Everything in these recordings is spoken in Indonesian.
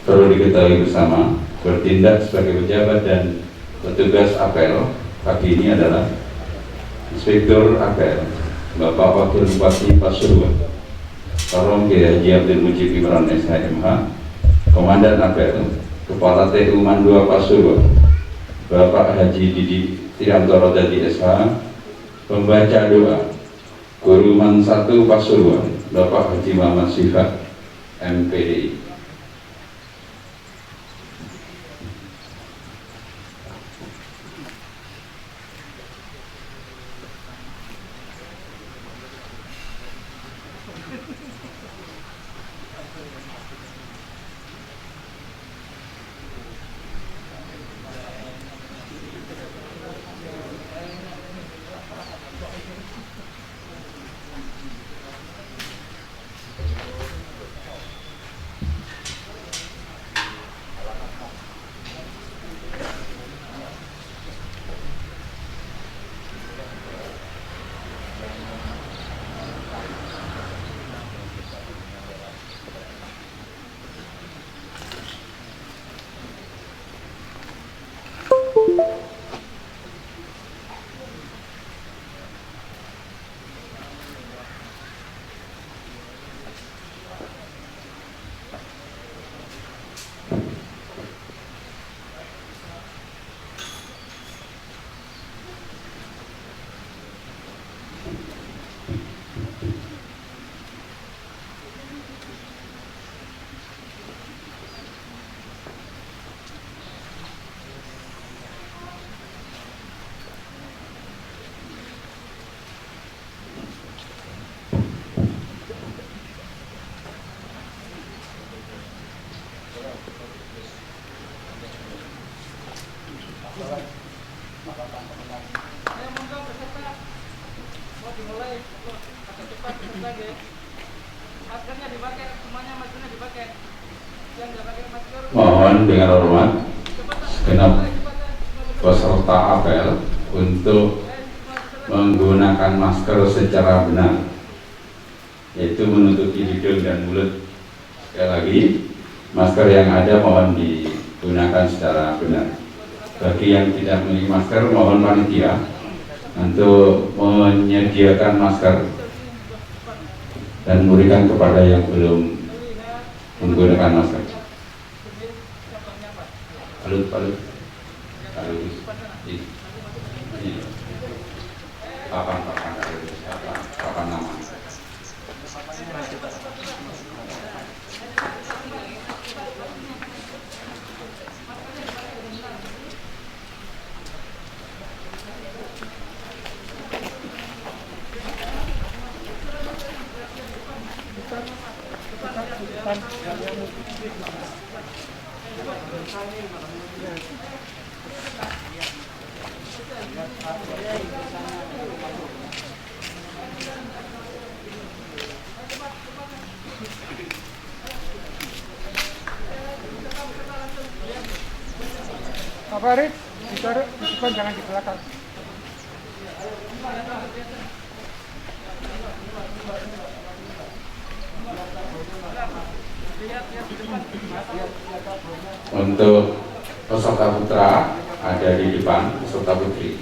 perlu diketahui bersama, bertindak sebagai pejabat dan petugas apel pagi ini adalah Inspektur Apel Bapak Wakil Bupati Pasuruan Tolong Kiai Haji Abdul Mujib Imran SHMH, Komandan Apel Kepala TU Mandua Pasuruan Bapak Haji Didi Triantoro Dadi SH, pembaca doa Guru Man 1 Pasuruan Bapak Haji Muhammad Sifat MPDI. Mohon dengan hormat segenap peserta apel untuk menggunakan masker secara benar, yaitu menutupi hidung dan mulut. Sekali lagi, masker yang ada mohon digunakan secara benar. Bagi yang tidak memiliki masker, mohon panitia untuk menyediakan masker dan memberikan kepada yang belum menggunakan masker. Palut, ini papan nama. Pak Farid, ditaruh di depan, jangan di belakang. Untuk peserta putra ada di depan, peserta putri.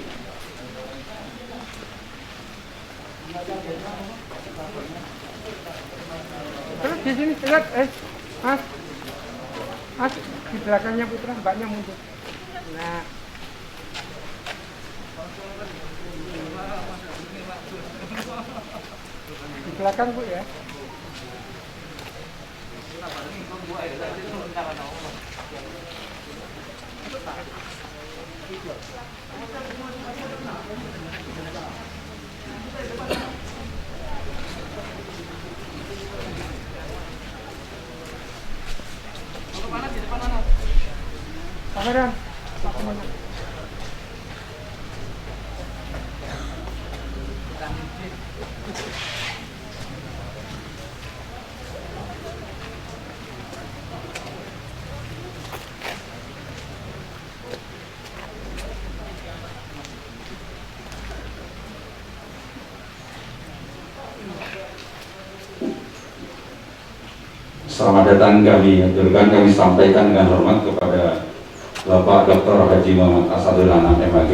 Terus di sini lihat, Mas, di belakangnya putra, mbaknya mundur. Nah, di belakang Bu ya. Pangeran, Pak Komandan. Selamat datang kami sampaikan dengan hormat kepada Bapak Dr. Haji Muhammad Asadul Anam MAG,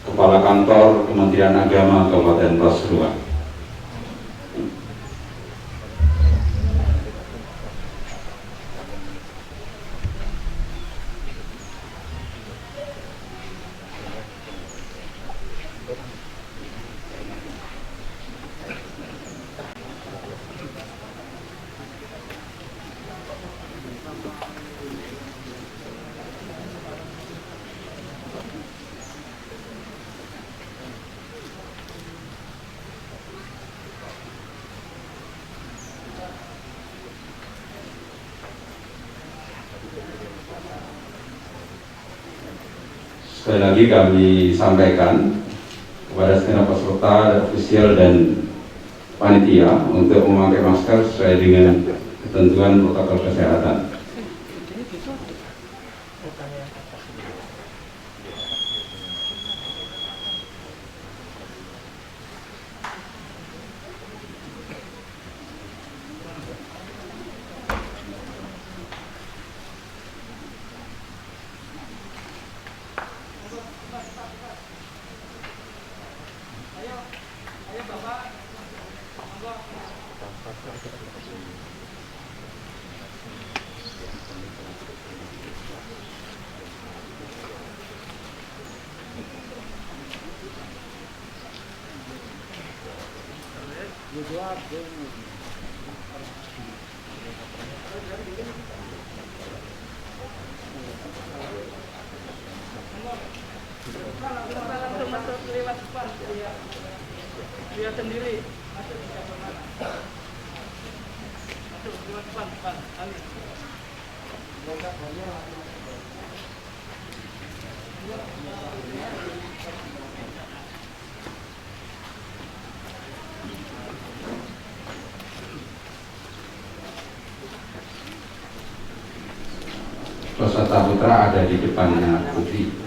Kepala Kantor Kementerian Agama Kabupaten Pasuruan. Sekali lagi kami sampaikan kepada segenap peserta, ofisial dan panitia untuk memakai masker sesuai dengan ketentuan protokol kesehatan. Dia sendiri masuk di mana? Masuk di depan. Peserta putra ada di depannya putri.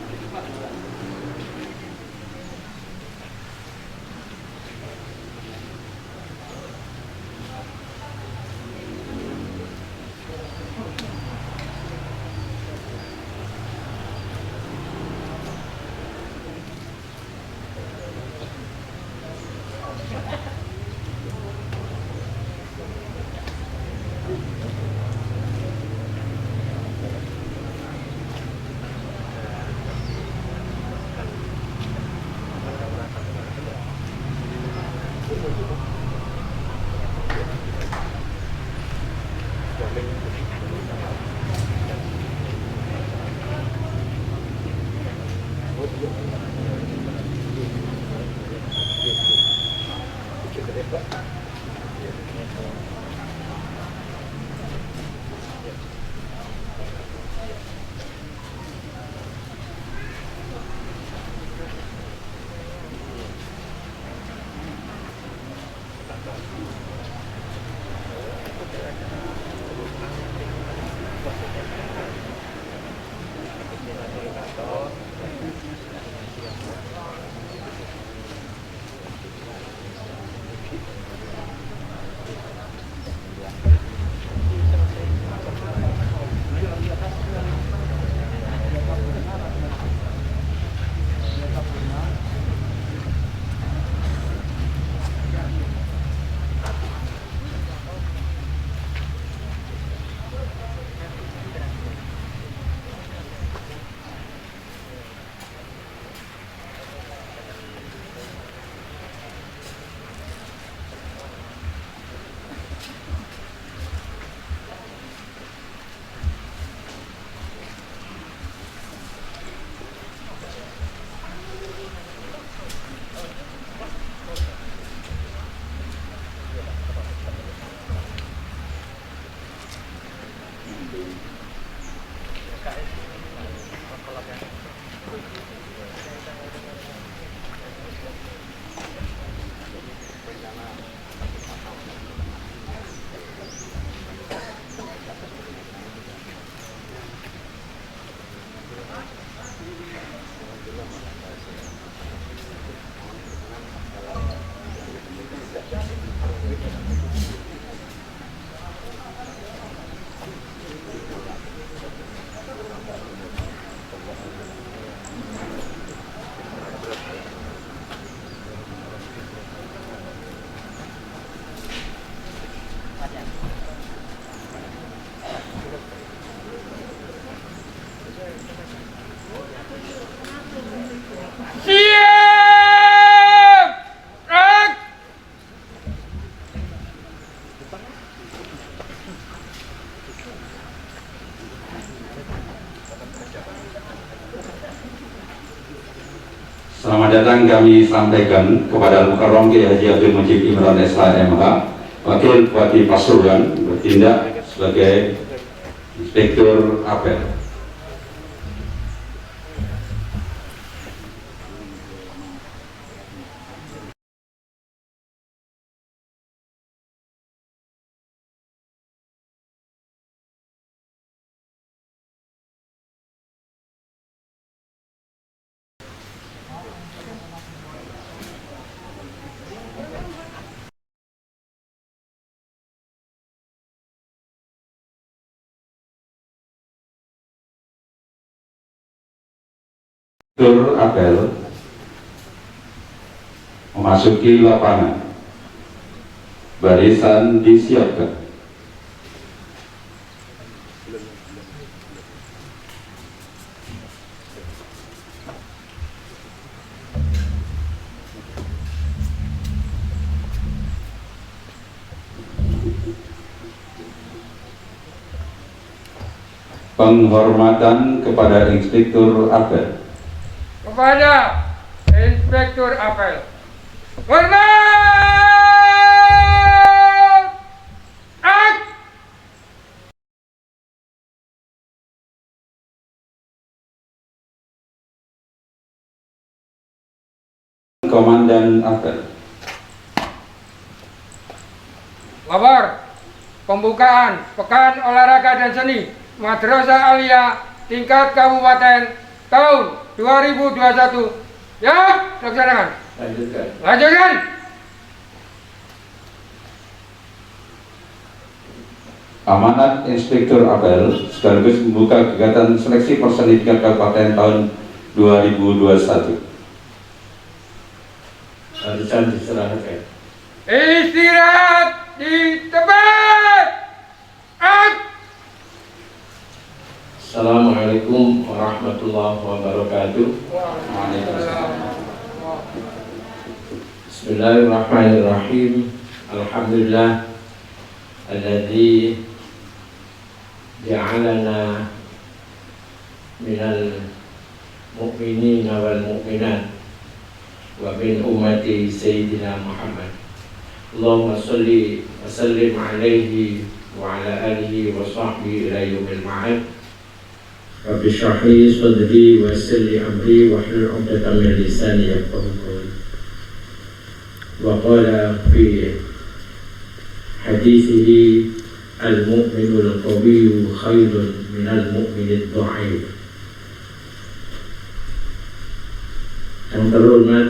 akan kami sampaikan kepada Mukarram Kiai Haji Abdul Mujib Imran SH MH, Wakil Bupati Pasuruan, bertindak sebagai Inspektur Apel. Inspektur Apel memasuki lapangan. Barisan disiapkan. Penghormatan kepada Inspektur Apel. Kepada Inspektur Apel. Hormat! Komandan Apel. Lapor pembukaan Pekan Olahraga dan Seni Madrasah Aliyah tingkat kabupaten tahun 2021. Ya, laksanakan. Lanjutkan. Amanat Inspektur Apel sekaligus membuka kegiatan seleksi personil tingkat kabupaten tahun 2021. Barisan diserahkan. Istirahat di tempat. Assalamualaikum warahmatullahi wabarakatuh. Bismillahirrahmanirrahim. Alhamdulillah alladzi ja'alana minal mu'minina wal mu'minat wa min ummati Sayyidina Muhammad. Allahumma salli wa sallim alaihi wa ala alihi wa sahbihi ila yaumil ma'ad. Rabbi shrah li sadri wa yassir li amri wahlul 'uqdatam min lisani yafqahu qawli. Wa qala fi hadithihi al-mu'minul qawiyyu khairun minal mu'minid dha'if. Yang terhormat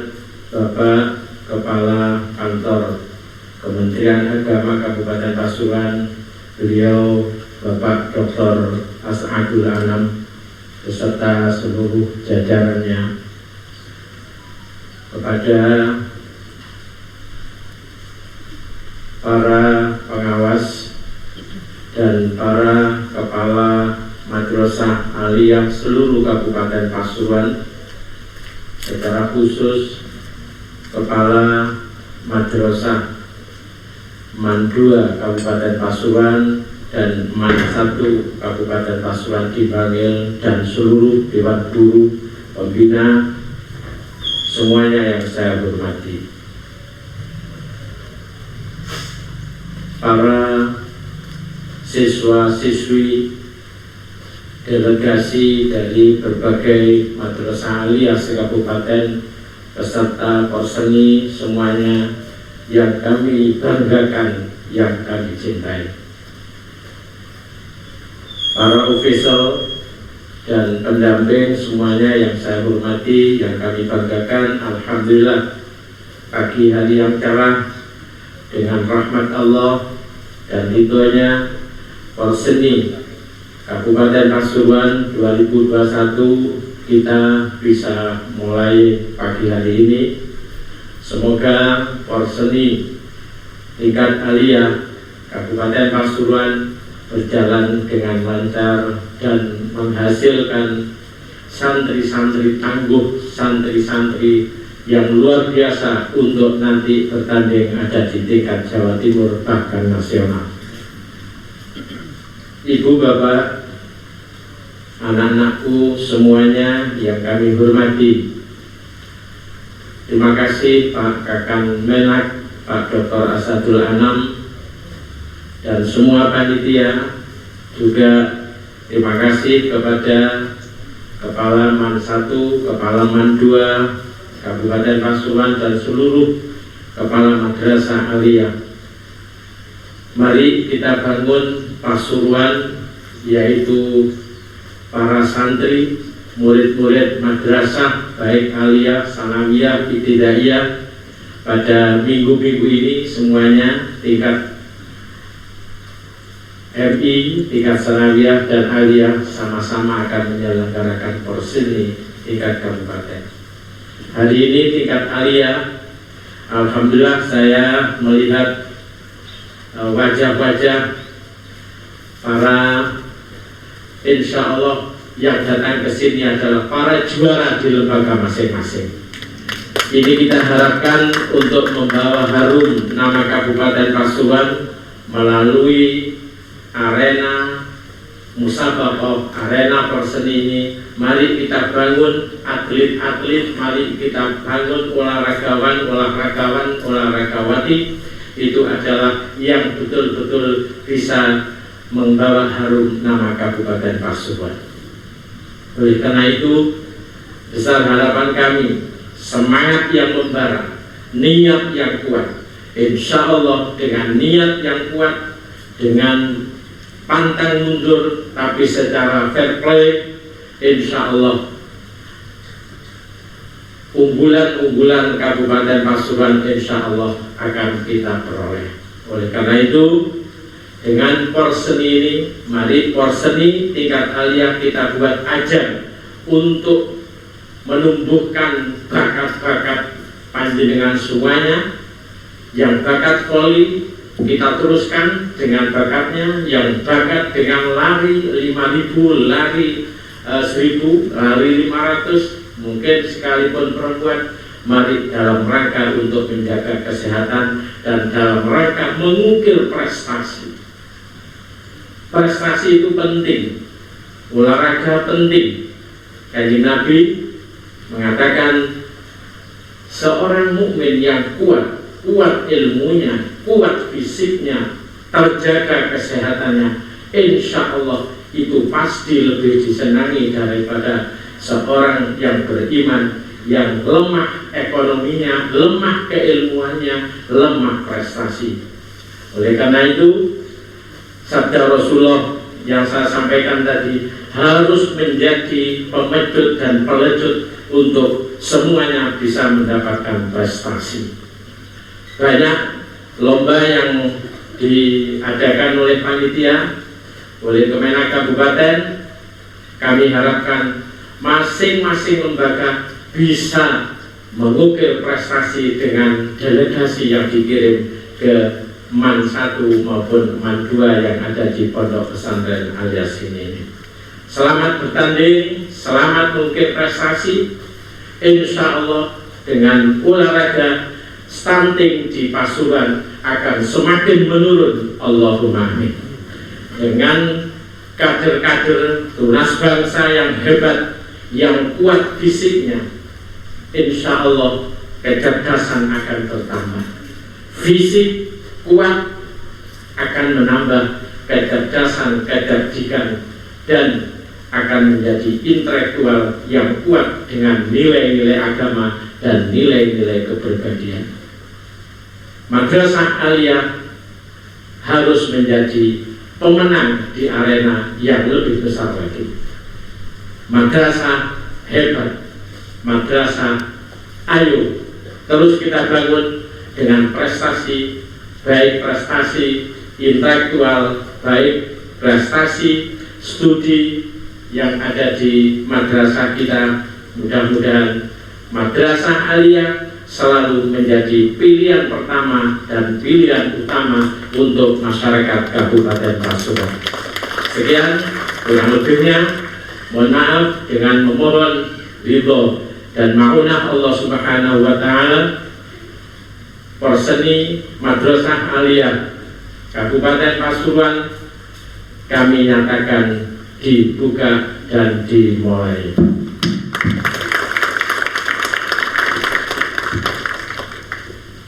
Bapak Kepala Kantor Kementerian Agama Kabupaten Pasuruan, beliau Bapak Dr. As'adul Anam beserta seluruh jajarannya, kepada para pengawas dan para kepala madrasah aliyah seluruh Kabupaten Pasuruan, secara khusus Kepala Madrasah Man 2 Kabupaten Pasuruan dan Man 1 Kabupaten Pasuruan dipanggil, dan seluruh Dewan Guru Pembina semuanya yang saya hormati. Para siswa-siswi delegasi dari berbagai madrasah aliyah se-kabupaten beserta porseni semuanya yang kami banggakan, yang kami cintai. Para official dan pendamping semuanya yang saya hormati, yang kami banggakan. Alhamdulillah, pagi hari yang cerah dengan rahmat Allah dan ridhonya, porseni Kabupaten Pasuruan 2021 kita bisa mulai pagi hari ini. Semoga porseni tingkat aliyah Kabupaten Pasuruan berjalan dengan lancar dan menghasilkan santri-santri tangguh, santri-santri yang luar biasa untuk nanti bertanding ada di tingkat Jawa Timur bahkan nasional. Ibu, Bapak, anak-anakku semuanya yang kami hormati, Terima kasih Pak Kakang Menak, Pak Dr. Asadul Anam, dan semua panitia. Juga terima kasih kepada Kepala Man 1, Kepala Man 2, Kabupaten Pasuruan, dan seluruh Kepala Madrasah Aliyah. Mari kita bangun Pasuruan, yaitu para santri, murid-murid madrasah baik aliyah, sanawiyah, ibtidaiyah, pada minggu-minggu ini semuanya tingkat MI, tingkat sanawiyah dan aliyah sama-sama akan menyelenggarakan porseni tingkat kabupaten. Hari ini tingkat aliyah, alhamdulillah saya melihat wajah-wajah para insya Allah yang datang ke sini adalah para juara di lembaga masing-masing. Ini kita harapkan untuk membawa harum nama Kabupaten Pasuruan melalui arena musabaqah, arena porseni ini. Mari kita bangun atlet-atlet, mari kita bangun olahragawan, olahrakawati. Itu adalah yang betul-betul bisa membawa harum nama Kabupaten Pasuruan. Oleh karena itu, besar harapan kami, semangat yang membara, niat yang kuat. Insya Allah dengan niat yang kuat, dengan pantang mundur tapi secara fair play, insya Allah unggulan-unggulan Kabupaten Pasuruan insya Allah akan kita peroleh. Oleh karena itu, dengan porseni ini, mari porseni tingkat aliyah kita buat ajang untuk menumbuhkan bakat-bakat panjenengan semuanya. Yang bakat voli kita teruskan dengan bakatnya, yang bakat dengan lari 5.000, lari 1.000, lari 500, mungkin sekalipun perempuan, mari dalam rangka untuk menjaga kesehatan dan dalam rangka mengukir prestasi. Prestasi itu penting, olahraga penting. Kanjeng Nabi mengatakan seorang mukmin yang kuat ilmunya, kuat fisiknya, terjaga kesehatannya, insya Allah itu pasti lebih disenangi daripada seorang yang beriman yang lemah ekonominya, lemah keilmuannya, lemah prestasi. Oleh karena itu, sabda Rasulullah yang saya sampaikan tadi harus menjadi pemejut dan pelejut untuk semuanya bisa mendapatkan prestasi. Banyak lomba yang diadakan oleh panitia, oleh Kemenak Kabupaten. Kami harapkan masing-masing lembaga bisa mengukir prestasi dengan delegasi yang dikirim ke Man 1 maupun Man 2 yang ada di Pondok Pesantren Alias ini. Selamat bertanding, selamat mengukir prestasi. Insya Allah dengan olahraga stunting di Pasuruan akan semakin menurun. Allahumma amin. Dengan kader-kader tunas bangsa yang hebat, yang kuat fisiknya, insya Allah kecerdasan akan bertambah. Fisik kuat akan menambah kecerdasan, kecerdikan, dan akan menjadi intelektual yang kuat dengan nilai-nilai agama dan nilai-nilai kepribadian. Madrasah aliyah harus menjadi pemenang di arena yang lebih besar lagi. Madrasah hebat, madrasah ayo terus kita bangun dengan prestasi, baik prestasi intelektual, baik prestasi studi yang ada di madrasah kita. Mudah-mudahan madrasah aliyah selalu menjadi pilihan pertama dan pilihan utama untuk masyarakat Kabupaten Pasuruan. Sekian, kurang lebihnya mohon maaf dengan memohon ridho dan maunah Allah Subhanahu wa Ta'ala. Porseni Madrasah Aliyah Kabupaten Pasuruan kami nyatakan dibuka dan dimulai.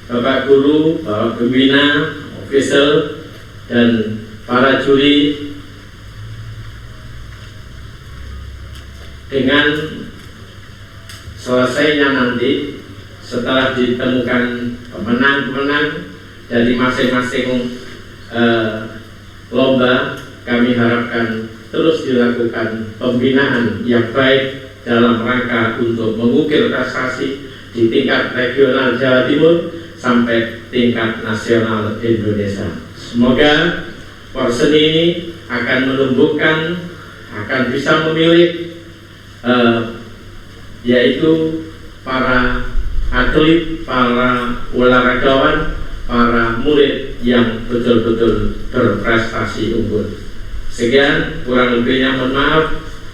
Bapak Guru, Bapak Pembina, official, dan para juri, dengan selesainya nanti setelah ditemukan pemenang-pemenang dari masing-masing lomba, kami harapkan terus dilakukan pembinaan yang baik dalam rangka untuk mengukir prestasi di tingkat regional Jawa Timur sampai tingkat nasional Indonesia. Semoga porseni ini akan menumbuhkan, akan bisa memilih yaitu para atlet, para olahragawan, para murid yang betul-betul berprestasi unggul. Sekian, kurang lebihnya mohon maaf.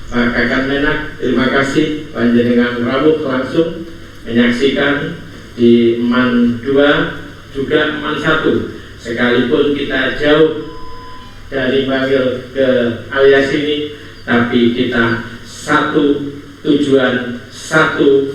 Pak Kakak Menak, terima kasih panjenengan rawuh langsung menyaksikan di MAN 2 juga MAN 1. Sekalipun kita jauh dari Bangil ke alias ini, tapi kita satu tujuan, satu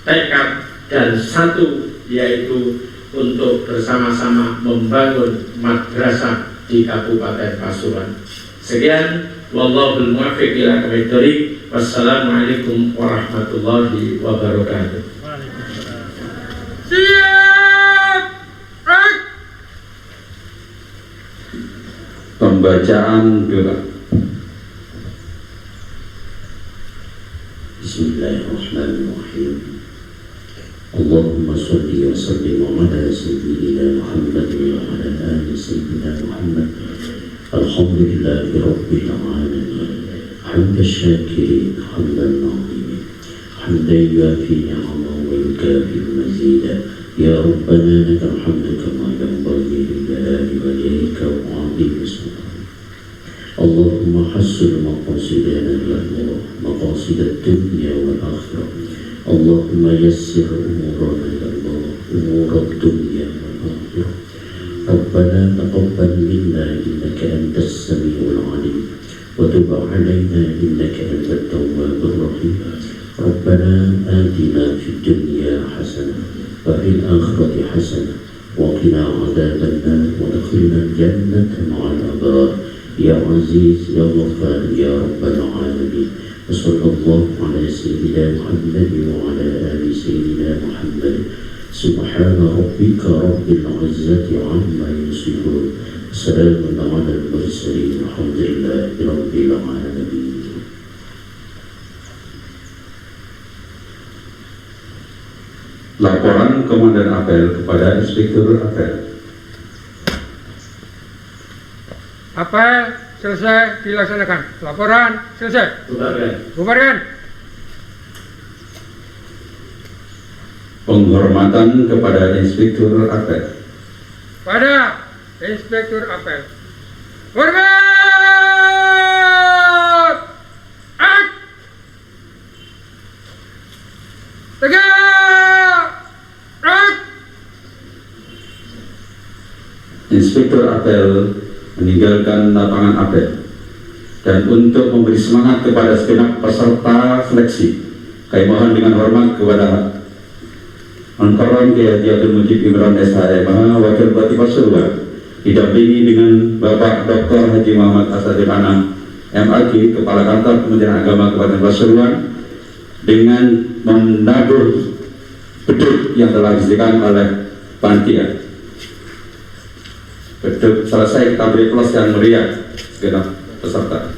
tekad, dan satu yaitu untuk bersama-sama membangun madrasah di Kabupaten Pasuruan. Sekian, wallahul muwaffiq ila aqwamit thoriq. Wassalamualaikum warahmatullahi wabarakatuh. Siap. Pembacaan doa. Bismillahirrahmanirrahim. Allahumma salli wa sallim ala sayyidina Muhammad wa ala ali sayyidina Muhammad. Alhamdulillahi rabbil alamin. Hamdan syakirin, hamdan na'imin, hamdan yuafi ni'amahu wa yukafi mazida. Ya Rabbana lakal hamdu kama yanbaghi li jalali wajhika wa 'azimi sultanik. Allahumma hassin maqasidana ya Allah, maqasid ad-dunya wal akhirah. Allahumma yassir umurana ya Allah, umur ad-dunya wal akhirah. Rabbana taqabbal minna innaka antas samiul alim wa tub 'alaina innaka antat tawwabur rahim. Rabbana atina fid dunya hasanah wa fil akhirati hasanah wa qina 'adzaban nar wa adkhilna al-jannata ma'al abrar. Ya Aziz, Ya Ghaffar, Ya Rabbal Alamin. Wassallallahu ala Sayyidina Muhammad wa ala ali Sayyidina Muhammad. Subhana rabbika rabbil izzati amma yasifun. Assalamun ala al-mursalin. Alhamdulillahi rabbil alamin. Laporan Komandan Apel kepada Inspektur Apel. Apel selesai dilaksanakan. Laporan selesai. Bubarkan. Penghormatan kepada Inspektur Apel. Pada Inspektur Apel. Hormat. Ak. Tegak. Ak. Inspektur Apel meninggalkan lapangan apel, dan untuk memberi semangat kepada segenap peserta seleksi, kami mohon dengan hormat kepada Al-Karam Kiai Haji Abdul Mujib Imran SHMH Wakil Bupati Pasuruan, didampingi dengan Bapak Dr. Haji Muhammad Asadul Anam MAG, Kepala Kantor Kementerian Agama Kabupaten Pasuruan, dengan menabur beduk yang telah disediakan oleh panitia. Beduk selesai, kita beri plus yang meriah segenap peserta.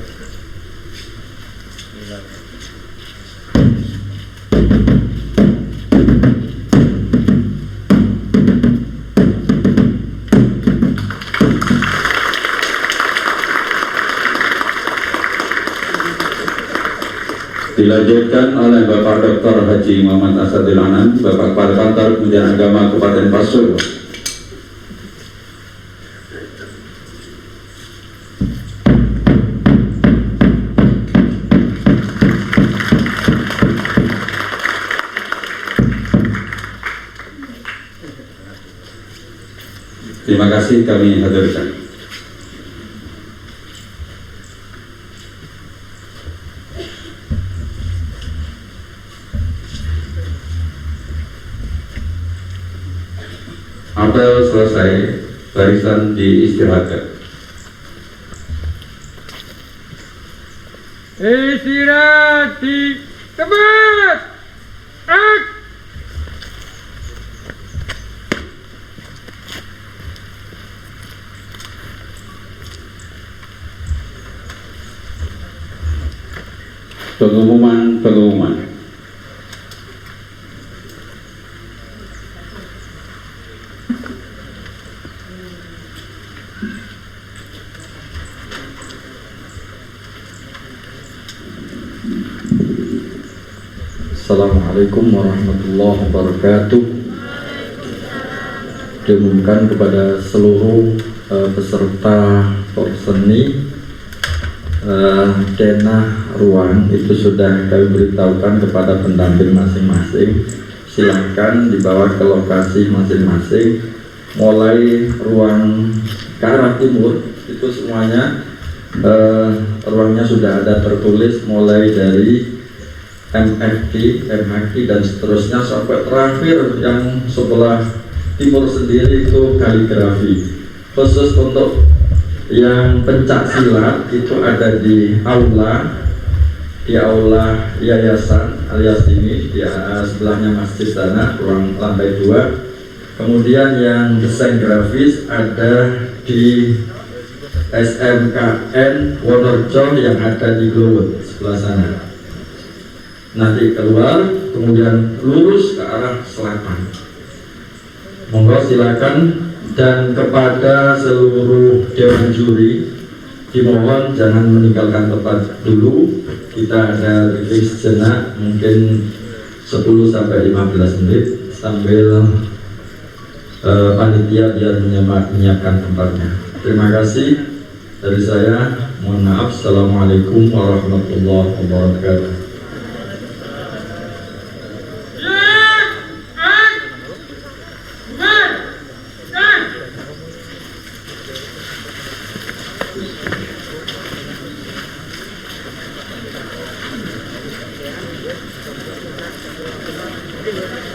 Dilanjutkan oleh Bapak Dr. Haji Muhammad Asadul Anam, Bapak Kepala Kantor Kementerian Agama Kabupaten Pasuruan. Terima kasih kami haturkan. apel selesai, barisan diistirahatkan. Istirahat di tempat. Pengumuman. Assalamualaikum warahmatullahi wabarakatuh. Diumumkan kepada seluruh peserta porseni denah ruang itu sudah kami beritahukan kepada pendamping masing-masing. Silahkan dibawa ke lokasi masing-masing. Mulai ruang ke arah timur itu semuanya ruangnya sudah ada tertulis mulai dari MFT, MHQ dan seterusnya sampai terakhir yang sebelah timur sendiri itu kaligrafi. Khusus untuk yang pencak silat itu ada di aula yayasan alias ini di sebelahnya masjid sana, ruang lantai 2. Kemudian yang desain grafis ada di SMKN Wonorejo yang ada di Glowwood sebelah sana. Nanti keluar, kemudian lurus ke arah selatan. Monggo silakan. Dan kepada seluruh dewan juri dimohon jangan meninggalkan tempat dulu. Kita ada release sejenak mungkin 10-15 menit sambil panitia biar menyiapkan tempatnya. Terima kasih dari saya. Mohon maaf. Assalamualaikum warahmatullahi wabarakatuh. Thank you.